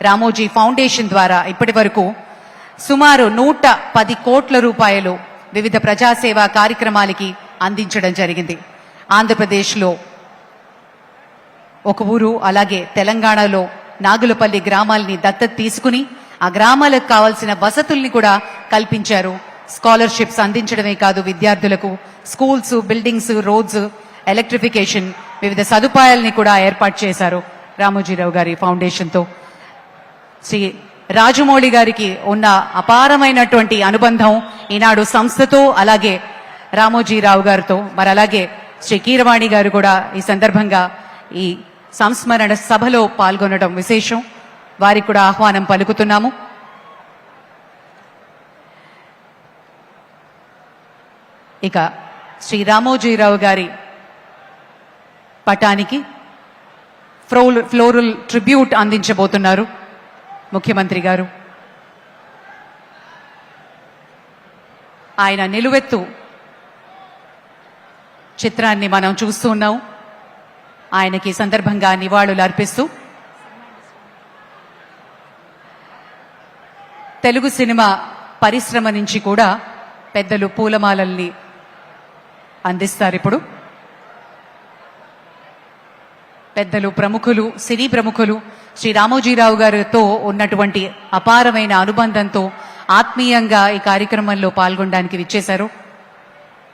Ramoji foundation ద్వారా ఇప్పటి వరకు సుమారు 110 కోట్ల రూపాయలు వివిధ ప్రజాసేవా కార్యక్రమాలకి అందించడం జరిగింది. ఆంధ్రప్రదేశ్లో ఒక ఊరు, అలాగే తెలంగాణలో నాగులపల్లి గ్రామాల్ని దత్తత తీసుకుని ఆ గ్రామాలకు కావాల్సిన వసతుల్ని కూడా కల్పించారు. స్కాలర్షిప్స్ అందించడమే కాదు, విద్యార్థులకు స్కూల్స్, బిల్డింగ్స్, రోడ్స్, ఎలక్ట్రిఫికేషన్, వివిధ సదుపాయాల్ని కూడా ఏర్పాటు చేశారు రామోజీరావు గారి ఫౌండేషన్తో. శ్రీ రాజమౌళి గారికి ఉన్న అపారమైనటువంటి అనుబంధం ఈనాడు సంస్థతో, అలాగే రామోజీరావు గారితో, మరి అలాగే శ్రీ కీరవాణి గారు కూడా ఈ సందర్భంగా ఈ సంస్మరణ సభలో పాల్గొనడం విశేషం. వారికి కూడా ఆహ్వానం పలుకుతున్నాము. ఇక శ్రీ రామోజీరావు గారి పటానికి ఫ్లోరల్ ట్రిబ్యూట్ అందించబోతున్నారు ముఖ్యమంత్రి గారు. ఆయన నిలువెత్తు చిత్రాన్ని మనం చూస్తూ ఉన్నాం. ఆయనకి సందర్భంగా నివాళులు అర్పిస్తూ తెలుగు సినిమా పరిశ్రమ నుంచి కూడా పెద్దలు పూలమాలల్ని అందిస్తారు. ఇప్పుడు పెద్దలు, ప్రముఖులు, సినీ ప్రముఖులు శ్రీ రామోజీరావు గారితో ఉన్నటువంటి అపారమైన అనుబంధంతో ఆత్మీయంగా ఈ కార్యక్రమంలో పాల్గొనడానికి విచ్చేశారు.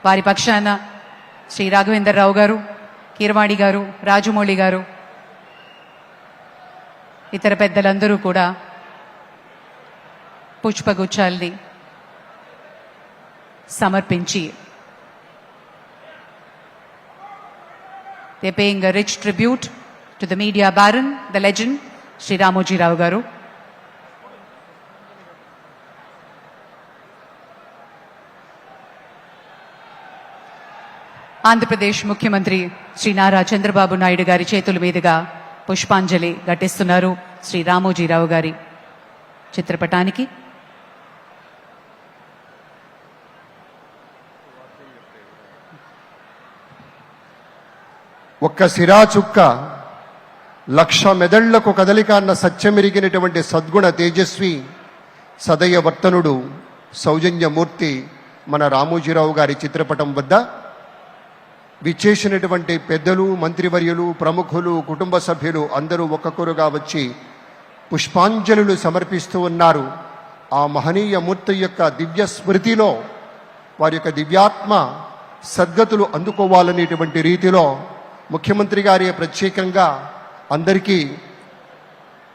వారి పక్షాన శ్రీ రాఘవేంద్రరావు గారు, కీరవాణి గారు, రాజమౌళి గారు, ఇతర పెద్దలందరూ కూడా పుష్పగుచ్చాల్ని సమర్పించి they're paying a rich tribute to the media baron, the legend, Sri Ramoji Rao garu. Andhra Pradesh ముఖ్యమంత్రి శ్రీ నారా చంద్రబాబు నాయుడు గారి చేతుల మీదుగా పుష్పాంజలి ఘటిస్తున్నారు శ్రీ రామోజీరావు గారి చిత్రపటానికి. ఒక్క సిరా చుక్క లక్ష మెదళ్లకు కదలిక అన్న సత్యమెరిగినటువంటి సద్గుణ తేజస్వి సదయ వర్తనుడు సౌజన్యమూర్తి మన రామోజీరావు గారి చిత్రపటం వద్ద విచ్చేసినటువంటి పెద్దలు, మంత్రివర్యులు, ప్రముఖులు, కుటుంబ సభ్యులు అందరూ ఒక్కొక్కరుగా వచ్చి పుష్పాంజలులు సమర్పిస్తూ ఉన్నారు. ఆ మహనీయ మూర్తి యొక్క దివ్య స్మృతిలో వారి యొక్క దివ్యాత్మ సద్గతులు అందుకోవాలనేటువంటి రీతిలో ముఖ్యమంత్రి గారి ప్రత్యేకంగా అందరికీ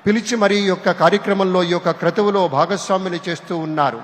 పిలిచి మరీ ఈ యొక్క కార్యక్రమంలో, ఈ యొక్క క్రతువులో భాగస్వామ్యులు చేస్తూ ఉన్నారు.